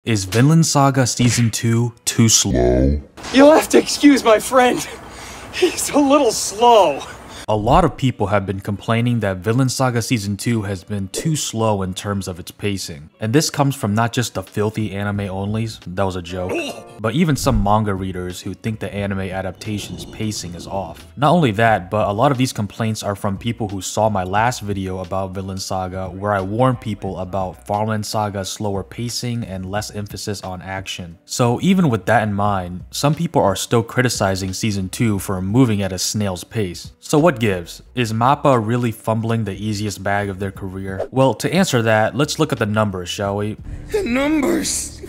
Is Vinland Saga Season 2 too slow? You'll have to excuse my friend. He's a little slow. A lot of people have been complaining that Vinland Saga Season 2 has been too slow in terms of its pacing. And this comes from not just the filthy anime onlys, that was a joke, but even some manga readers who think the anime adaptation's pacing is off. Not only that, but a lot of these complaints are from people who saw my last video about Vinland Saga where I warned people about Farmland Saga's slower pacing and less emphasis on action. So even with that in mind, some people are still criticizing Season 2 for moving at a snail's pace. So what gives? Is MAPPA really fumbling the easiest bag of their career? Well, to answer that, let's look at the numbers, shall we? The numbers?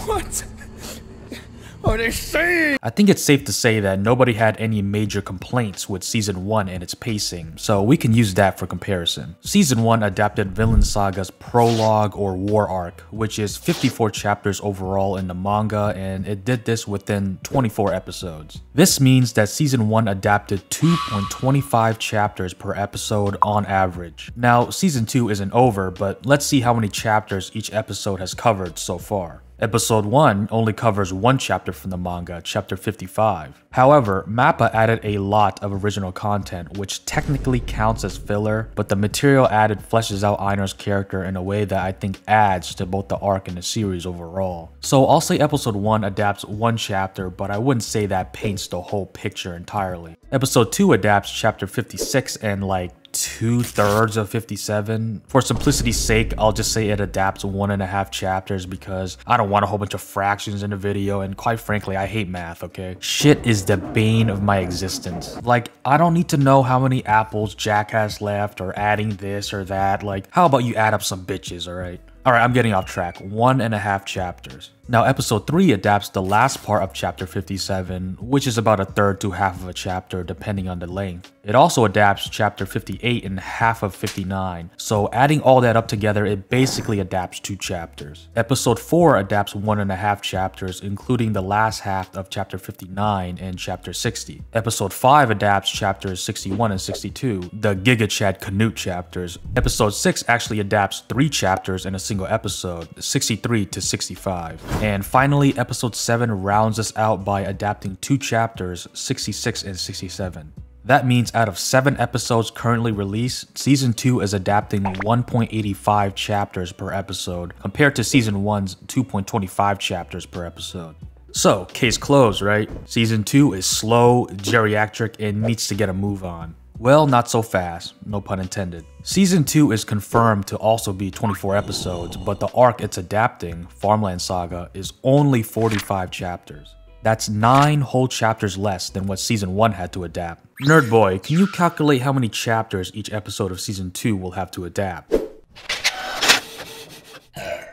What are they saying? I think it's safe to say that nobody had any major complaints with Season 1 and its pacing, so we can use that for comparison. Season 1 adapted Vinland Saga's prologue or war arc, which is 54 chapters overall in the manga, and it did this within 24 episodes. This means that Season 1 adapted 2.25 chapters per episode on average. Now, Season 2 isn't over, but let's see how many chapters each episode has covered so far. Episode 1 only covers one chapter from the manga, chapter 55. However, MAPPA added a lot of original content, which technically counts as filler, but the material added fleshes out Einar's character in a way that I think adds to both the arc and the series overall. So I'll say episode 1 adapts one chapter, but I wouldn't say that paints the whole picture entirely. Episode 2 adapts chapter 56 and like 2/3 of 57. For simplicity's sake, I'll just say it adapts 1.5 chapters because I don't want a whole bunch of fractions in the video, and quite frankly, I hate math, okay? Shit is the bane of my existence. Like, I don't need to know how many apples Jack has left or adding this or that. Like, how about you add up some bitches, alright? Alright, I'm getting off track. 1.5 chapters. Now, episode 3 adapts the last part of chapter 57, which is about 1/3 to half of a chapter depending on the length. It also adapts chapter 58 and half of 59, so adding all that up together, it basically adapts 2 chapters. Episode 4 adapts 1.5 chapters, including the last half of chapter 59 and chapter 60. Episode 5 adapts chapters 61 and 62, the Giga Chad Canute chapters. Episode 6 actually adapts 3 chapters in a single episode, 63 to 65. And finally, episode 7 rounds us out by adapting 2 chapters, 66 and 67. That means out of 7 episodes currently released, Season 2 is adapting 1.85 chapters per episode, compared to Season 1's 2.25 chapters per episode. So, case closed, right? Season 2 is slow, geriatric, and needs to get a move on. Well, not so fast, no pun intended. Season 2 is confirmed to also be 24 episodes, but the arc it's adapting, Farmland Saga, is only 45 chapters. That's 9 whole chapters less than what Season 1 had to adapt. Nerd boy, can you calculate how many chapters each episode of Season 2 will have to adapt?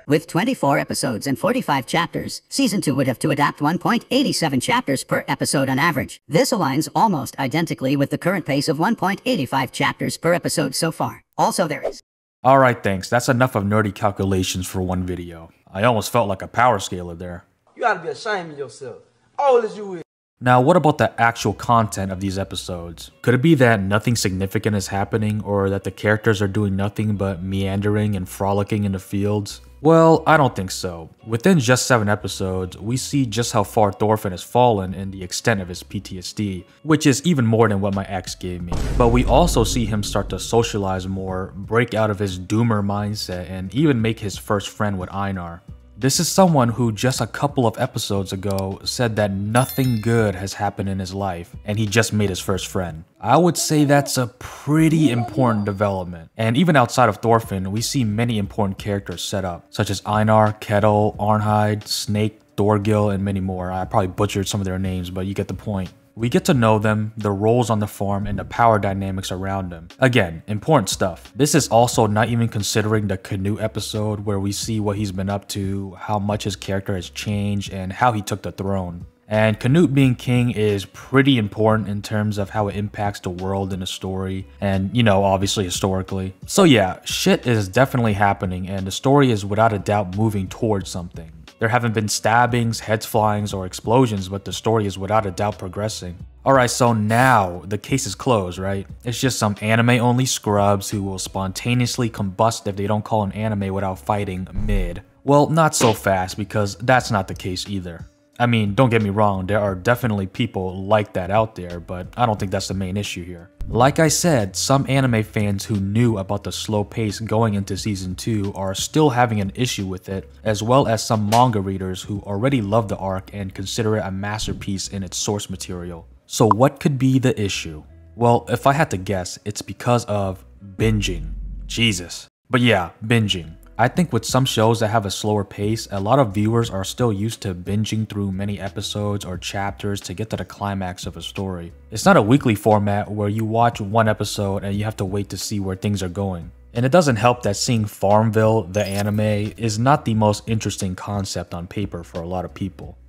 With 24 episodes and 45 chapters, Season 2 would have to adapt 1.87 chapters per episode on average. This aligns almost identically with the current pace of 1.85 chapters per episode so far. Also, there is... Alright, thanks. That's enough of nerdy calculations for one video. I almost felt like a power scaler there. You gotta be ashamed of yourself. All as you is. Now, what about the actual content of these episodes? Could it be that nothing significant is happening, or that the characters are doing nothing but meandering and frolicking in the fields? Well, I don't think so. Within just 7 episodes, we see just how far Thorfinn has fallen and the extent of his PTSD, which is even more than what my ex gave me. But we also see him start to socialize more, break out of his doomer mindset, and even make his first friend with Einar. This is someone who just a couple of episodes ago said that nothing good has happened in his life, and he just made his first friend. I would say that's a pretty important development. And even outside of Thorfinn, we see many important characters set up, such as Einar, Kettle, Arnheid, Snake, Thorgil, and many more. I probably butchered some of their names, but you get the point. We get to know them, the roles on the farm, and the power dynamics around them. Again, important stuff. This is also not even considering the Canute episode where we see what he's been up to, how much his character has changed, and how he took the throne. And Canute being king is pretty important in terms of how it impacts the world and the story, and, you know, obviously historically. So yeah, shit is definitely happening, and the story is without a doubt moving towards something. There haven't been stabbings, heads flyings, or explosions, but the story is without a doubt progressing. Alright, so now the case is closed, right? It's just some anime-only scrubs who will spontaneously combust if they don't call an anime without fighting mid. Well, not so fast, because that's not the case either. I mean, don't get me wrong, there are definitely people like that out there, but I don't think that's the main issue here. Like I said, some anime fans who knew about the slow pace going into season 2 are still having an issue with it, as well as some manga readers who already love the arc and consider it a masterpiece in its source material. So what could be the issue? Well, if I had to guess, it's because of binging. Jesus. But yeah, binging. I think with some shows that have a slower pace, a lot of viewers are still used to binging through many episodes or chapters to get to the climax of a story. It's not a weekly format where you watch one episode and you have to wait to see where things are going. And it doesn't help that seeing Farmville, the anime, is not the most interesting concept on paper for a lot of people.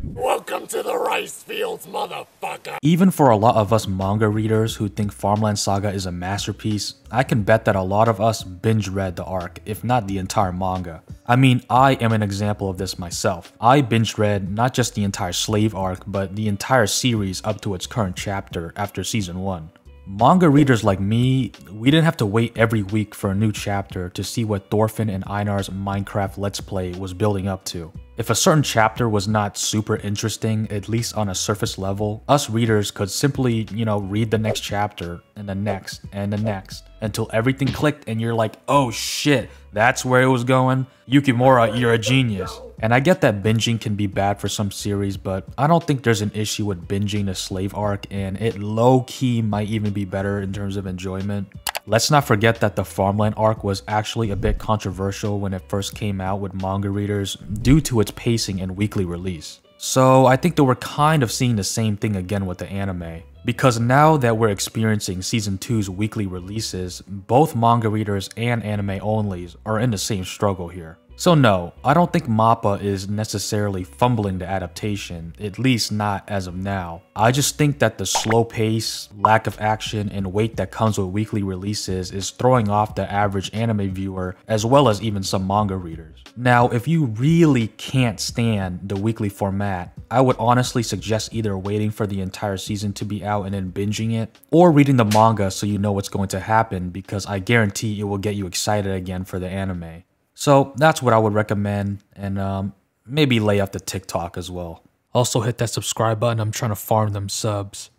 Welcome to the rice fields, motherfucker! Even for a lot of us manga readers who think Farmland Saga is a masterpiece, I can bet that a lot of us binge read the arc, if not the entire manga. I mean, I am an example of this myself. I binge read not just the entire slave arc, but the entire series up to its current chapter after season 1. Manga readers like me, we didn't have to wait every week for a new chapter to see what Thorfinn and Einar's Minecraft Let's Play was building up to. If a certain chapter was not super interesting, at least on a surface level, us readers could simply, read the next chapter, and the next, and the next, until everything clicked and you're like, oh shit, that's where it was going? Yukimura, you're a genius. And I get that binging can be bad for some series, but I don't think there's an issue with binging the slave arc, and it low-key might even be better in terms of enjoyment. Let's not forget that the Farmland arc was actually a bit controversial when it first came out with manga readers due to its pacing and weekly release. So I think that we're kind of seeing the same thing again with the anime. Because now that we're experiencing season 2's weekly releases, both manga readers and anime onlys are in the same struggle here. So no, I don't think MAPPA is necessarily fumbling the adaptation, at least not as of now. I just think that the slow pace, lack of action, and wait that comes with weekly releases is throwing off the average anime viewer, as well as even some manga readers. Now, if you really can't stand the weekly format, I would honestly suggest either waiting for the entire season to be out and then binging it, or reading the manga so you know what's going to happen, because I guarantee it will get you excited again for the anime. So that's what I would recommend, and maybe lay off the TikTok as well. Also hit that subscribe button, I'm trying to farm them subs.